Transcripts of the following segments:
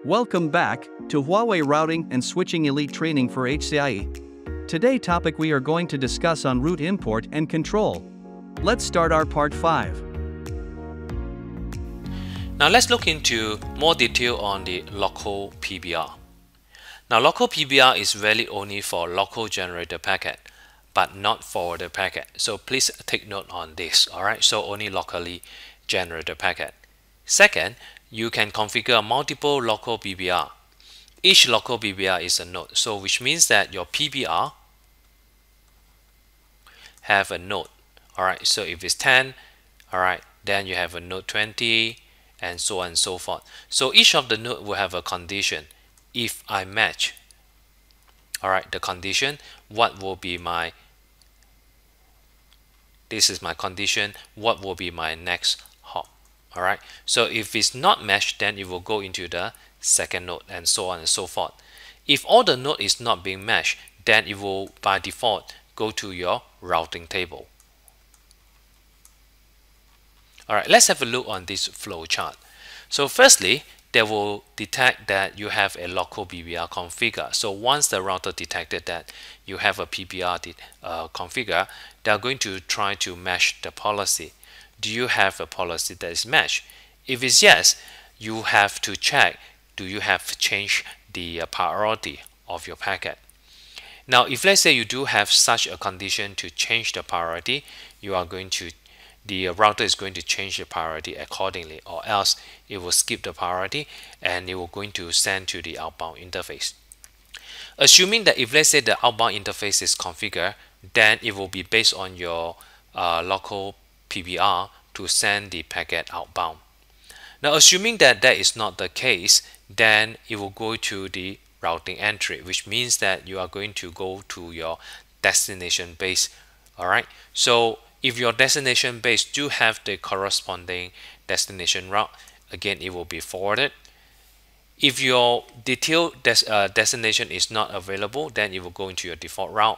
Welcome back to Huawei Routing and Switching Elite Training for HCIE. Today topic we are going to discuss on route import and control. Let's start our part 5. Now let's look into more detail on the local PBR. Now local PBR is valid only for local generated packet, but not forwarded packet. So please take note on this, alright? So only locally generated packet. Second, you can configure multiple local PBR. Each local PBR is a node, so which means that your PBR have a node. Alright, so if it's 10, alright, then you have a node 20 and so on and so forth. So each of the node will have a condition. If I match, alright, the condition, what will be my, this is my condition, what will be my next hop. Alright, so if it's not matched, then it will go into the second node and so on and so forth. If all the node is not being matched, then it will by default go to your routing table. Alright, let's have a look on this flow chart. So firstly, they will detect that you have a local PBR configure. So once the router detected that you have a PBR configure, they are going to try to match the policy. Do you have a policy that is matched? If it's yes, you have to check, do you have changed the priority of your packet? Now, if let's say you do have such a condition to change the priority, you are going to, the router is going to change the priority accordingly, or else it will skip the priority and it will going to send to the outbound interface. Assuming that if let's say the outbound interface is configured, then it will be based on your local PBR to send the packet outbound. Now assuming that that is not the case, then it will go to the routing entry, which means that you are going to go to your destination base. Alright, so if your destination base do have the corresponding destination route, again it will be forwarded. If your detailed destination is not available, then it will go into your default route.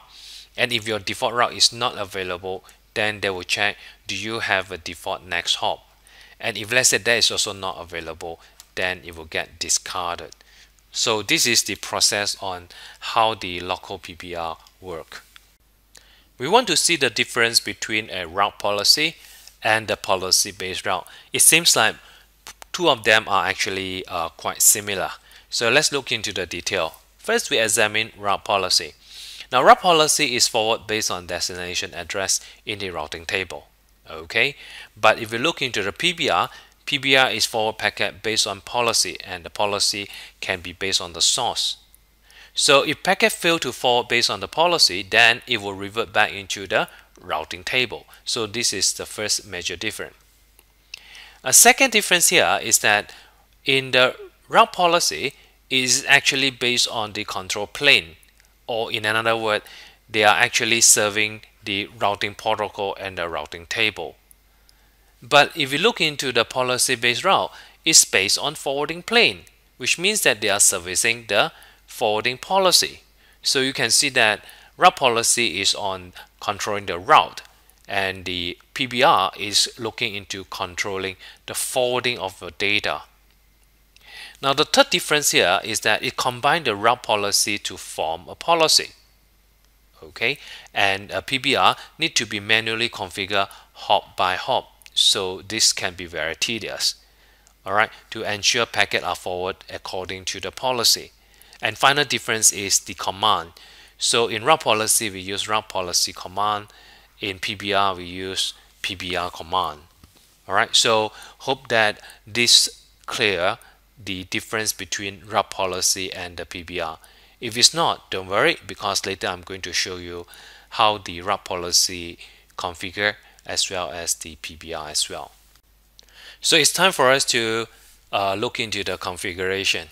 And if your default route is not available, then they will check, do you have a default next hop? And if let's say that is also not available, then it will get discarded. So this is the process on how the local PBR work. We want to see the difference between a route policy and the policy-based route. It seems like two of them are actually quite similar. So let's look into the detail. First, we examine route policy. Now, route policy is forward based on destination address in the routing table. Okay, but if we look into the PBR, PBR is forward packet based on policy, and the policy can be based on the source. So if packet fail to forward based on the policy, then it will revert back into the routing table. So this is the first major difference. A second difference here is that in the route policy is actually based on the control plane, or in another word, they are actually serving the routing protocol and the routing table. But if you look into the policy-based route, it's based on forwarding plane, which means that they are servicing the forwarding policy. So you can see that route policy is on controlling the route, and the PBR is looking into controlling the forwarding of the data. Now the third difference here is that it combines the route policy to form a policy. Okay, and a PBR need to be manually configured hop by hop. So this can be very tedious. Alright, to ensure packets are forwarded according to the policy. And final difference is the command. So in route policy we use route policy command. In PBR we use PBR command. Alright, so hope that this clear the difference between route policy and the PBR. If it's not, don't worry, because later I'm going to show you how the route policy configure as well as the PBR as well. So it's time for us to look into the configuration.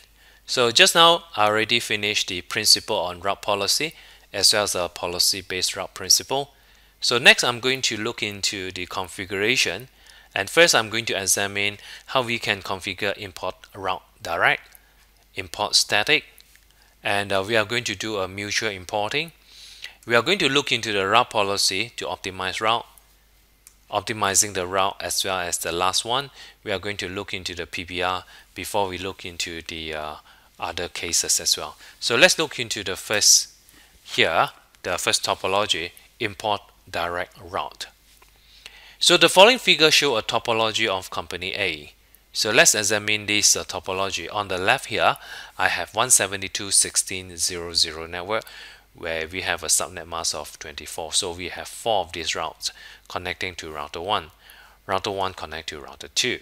So just now I already finished the principle on route policy as well as the policy-based route principle. So next I'm going to look into the configuration, and first I'm going to examine how we can configure import route direct, import static, and we are going to do a mutual importing. We are going to look into the route policy to optimize route, optimizing the route as well as the last one, we are going to look into the PBR before we look into the other cases as well. So let's look into the first here, the first topology, import direct route. So the following figure show a topology of company A. So let's examine this topology. On the left here, I have 172.16.0.0 network where we have a subnet mask of 24. So we have 4 of these routes connecting to router 1. Router 1 connect to router 2.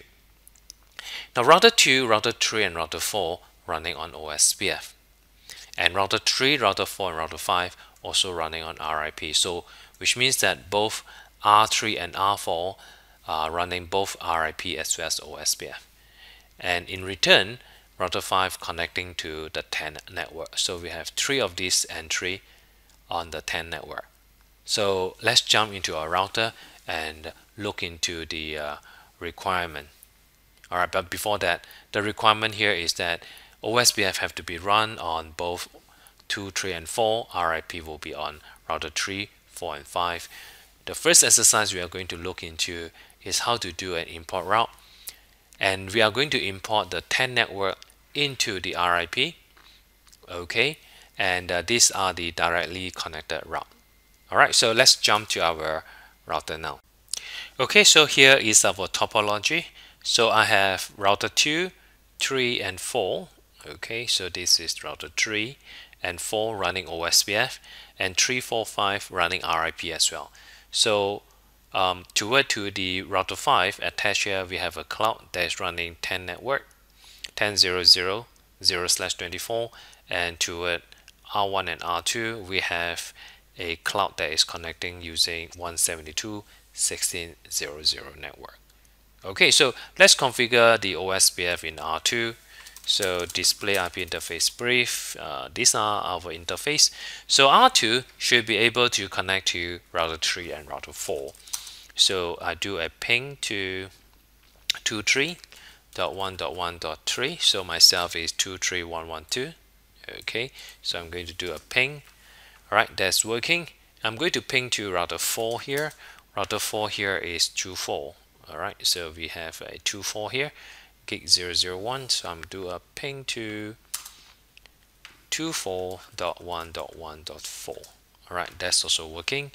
Now router 2, router 3 and router 4 running on Ospf. And router 3, router 4 and router 5 also running on RIP. So which means that both R3 and R4 are running both RIP as well as Ospf. And in return, router 5 connecting to the 10 network. So we have 3 of these entry on the 10 network. So let's jump into our router and look into the requirement. Alright, but before that, the requirement here is that Ospf have to be run on both 2, 3 and 4. RIP will be on router 3, 4 and 5. The first exercise we are going to look into is how to do an import route. And we are going to import the 10 network into the RIP. Okay, and these are the directly connected route. Alright, so let's jump to our router now. Okay, so here is our topology. So I have router 2, 3 and 4. Okay, so this is router 3 and 4 running Ospf and 3, 4, 5 running RIP as well. So toward to the router 5 attached here, we have a cloud that is running 10 network 10.0.0/24, and toward R1 and R2 we have a cloud that is connecting using 172.16.0.0 network. Okay, so let's configure the Ospf in R2. So display IP interface brief, these are our interface. So R2 should be able to connect to router 3 and router 4. So I do a ping to 23.1.1.3. So myself is 23112. Okay, so I'm going to do a ping. Alright, that's working. I'm going to ping to router 4 here. Router 4 here is 24. Alright, so we have a 24 here. Gig 001, so I'm do a ping to 24.1.1.4. Alright, that's also working.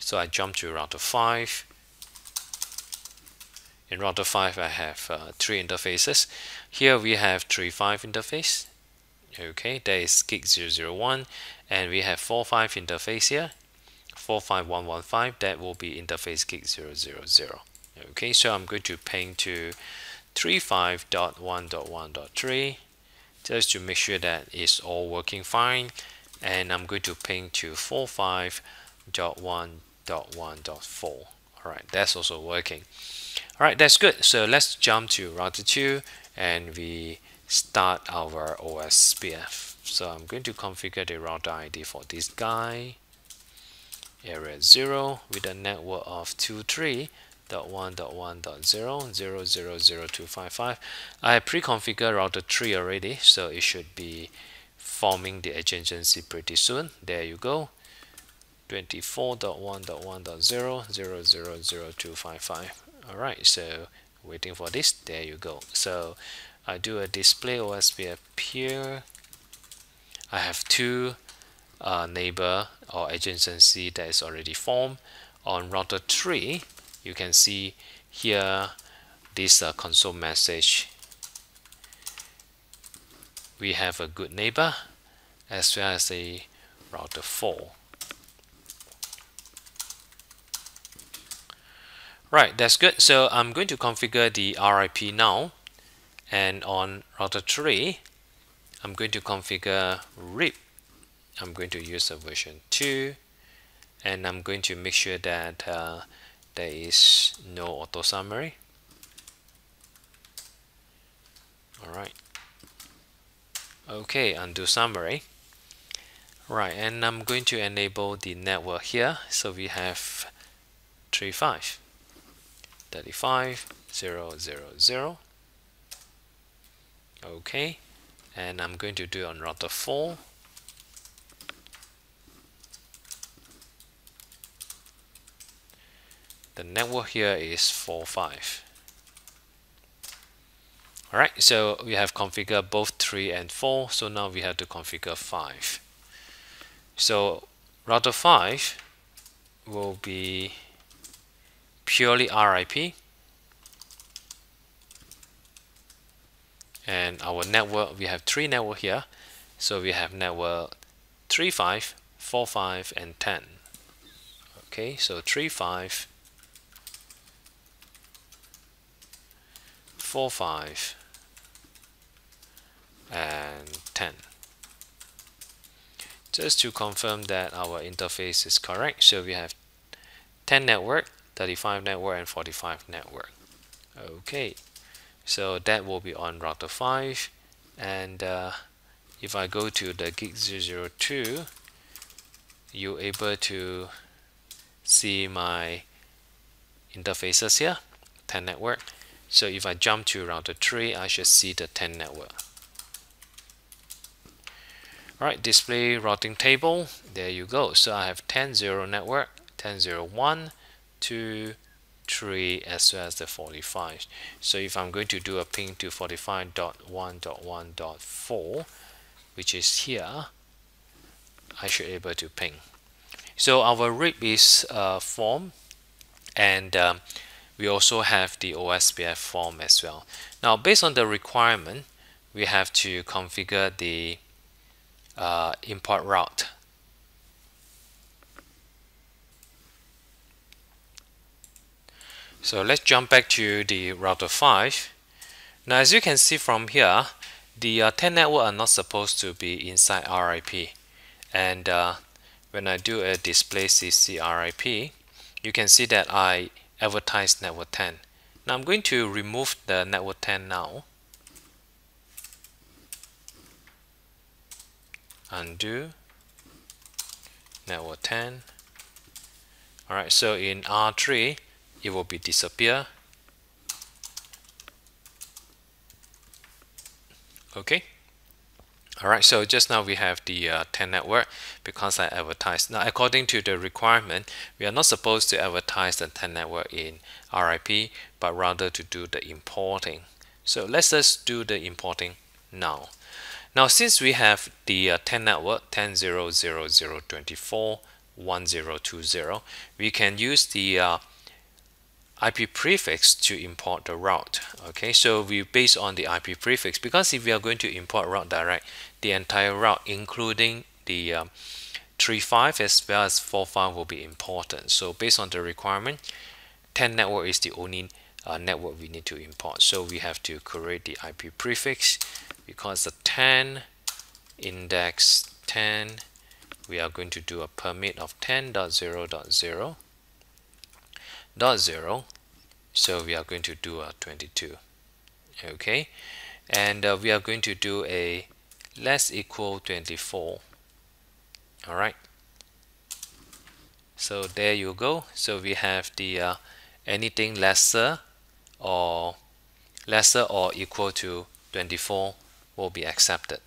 So I jump to router 5. In router 5 I have 3 interfaces. Here we have 3.5 interface. Okay, that is gig 001, and we have 4.5 interface here. 4.5.1.1.5, that will be interface gig 000. Okay, so I'm going to ping to 3.5.1.1.3 just to make sure that it's all working fine, and I'm going to ping to 4.5.1.1.4. Alright, that's also working. Alright, that's good. So let's jump to router 2 and we start our Ospf. So I'm going to configure the router ID for this guy, area 0 with a network of 23.1.1.0.0.0.255. I pre-configured router 3 already, so it should be forming the adjacency pretty soon. There you go, 24.1.1.0.0.0.255. Alright, so waiting for this. There you go. So I do a display Ospf here. I have 2 neighbor or adjacency that is already formed. On router 3, you can see here this console message. We have a good neighbor as well as a router 4. Right, that's good. So I'm going to configure the RIP now, and on router 3 I'm going to configure RIP. I'm going to use a version 2, and I'm going to make sure that there is no auto summary. Alright, okay, undo summary. Right, and I'm going to enable the network here. So we have 3.5 35.0.0.0. Okay, and I'm going to do it on router 4. The network here is 45. Alright, so we have configured both 3 and 4, so now we have to configure 5. So router 5 will be purely RIP, and our network, we have 3 network here, so we have network 35, 45 and 10. Okay, so 35, 45 and 10. Just to confirm that our interface is correct, so we have 10 network, 35 network and 45 network. Okay, so that will be on router 5, and if I go to the gig 002, you're able to see my interfaces here, 10 network. So if I jump to router 3, I should see the 10 network. Alright, display routing table, there you go. So I have 10.0 network, 10.0 1, 2, 3 as well as the 45. So if I'm going to do a ping to 45.1.1.4, which is here, I should be able to ping. So our RIP is form, and we also have the Ospf form as well. Now based on the requirement, we have to configure the import route. So let's jump back to the router 5. Now as you can see from here, the 10 network are not supposed to be inside RIP, and when I do a display CC RIP, you can see that I advertise network 10. Now I'm going to remove the network 10 now. Undo network 10. Alright, so in R3 it will be disappear. Okay. Alright, so just now we have the 10 network because I advertised. Now according to the requirement, we are not supposed to advertise the 10 network in RIP, but rather to do the importing. So let's just do the importing now. Now since we have the 10 network 10.0.0.24.10.20, we can use the IP prefix to import the route. Okay, so we base on the IP prefix, because if we are going to import route direct, the entire route including the 3.5 as well as 4.5 will be important. So based on the requirement, 10 network is the only network we need to import. So we have to create the IP prefix, because the 10 index 10, we are going to do a permit of 10.0.0.0, so we are going to do a 22. Okay, and we are going to do a less equal 24. Alright, so there you go. So we have the anything lesser or equal to 24 will be accepted.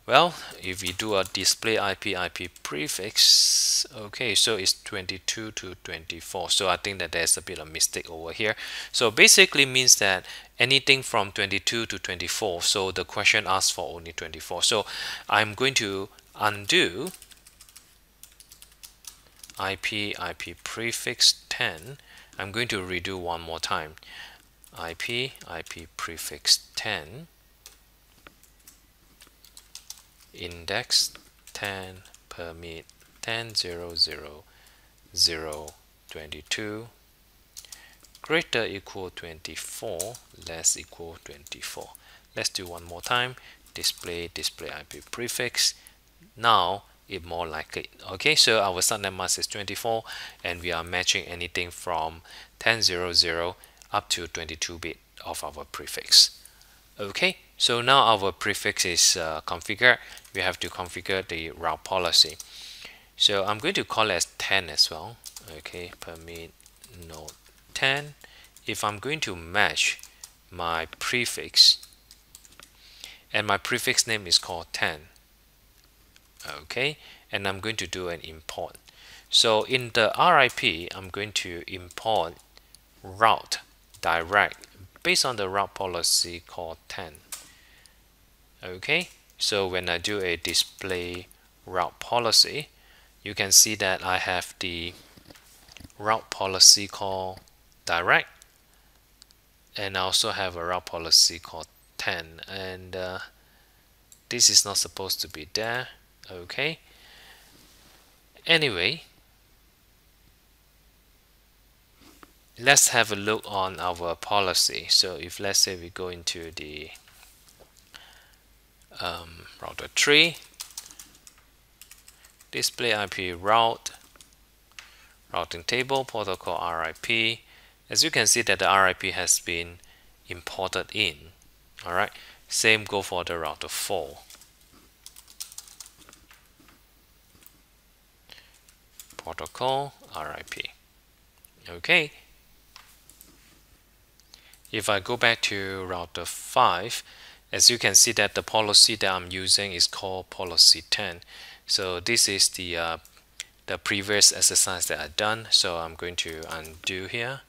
Well, if we do a display IP prefix, okay, so it's 22 to 24. So I think that there's a bit of mistake over here. So basically means that anything from 22 to 24. So the question asks for only 24. So I'm going to undo IP prefix 10. I'm going to redo one more time. IP prefix 10, index 10, permit 10.0.0.0.22, greater equal 24, less equal 24. Let's do one more time. Display IP prefix. Now it more like it. Okay, so our subnet mask is 24, and we are matching anything from 10.0.0 up to 22-bit of our prefix. Okay, so now our prefix is configured. We have to configure the route policy. So I'm going to call it as 10 as well. Okay, permit node 10. If I'm going to match my prefix, and my prefix name is called 10. Okay, and I'm going to do an import. So in the RIP, I'm going to import route direct based on the route policy called 10. Okay, so when I do a display route policy, you can see that I have the route policy called direct, and I also have a route policy called 10, and this is not supposed to be there. Okay, anyway, let's have a look on our policy. So if let's say we go into the router tree, display IP route, routing table, protocol RIP, as you can see that the RIP has been imported in. Alright, same go for the router 4. Protocol RIP. Okay. If I go back to router 5, as you can see that the policy that I'm using is called policy 10. So this is the previous exercise that I've done. So I'm going to undo here.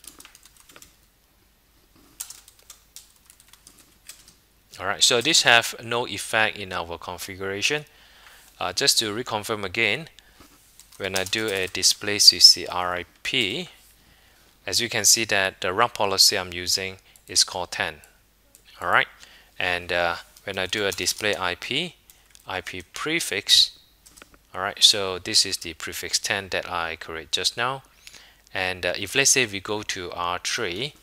Alright, so this have no effect in our configuration. Just to reconfirm again, when I do a display CC RIP, as you can see that the route policy I'm using is called 10. Alright, and when I do a display IP prefix, alright, so this is the prefix 10 that I created just now. And if let's say we go to R3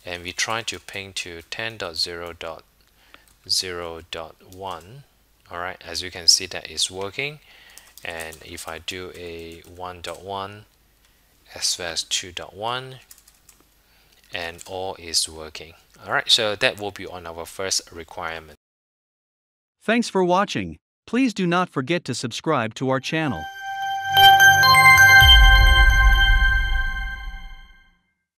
and we try to ping to 10.0.0.1, alright, as you can see that is working. And if I do a 1.1 as well as 2.1, and all is working. Alright, so that will be on our first requirement. Thanks for watching. Please do not forget to subscribe to our channel.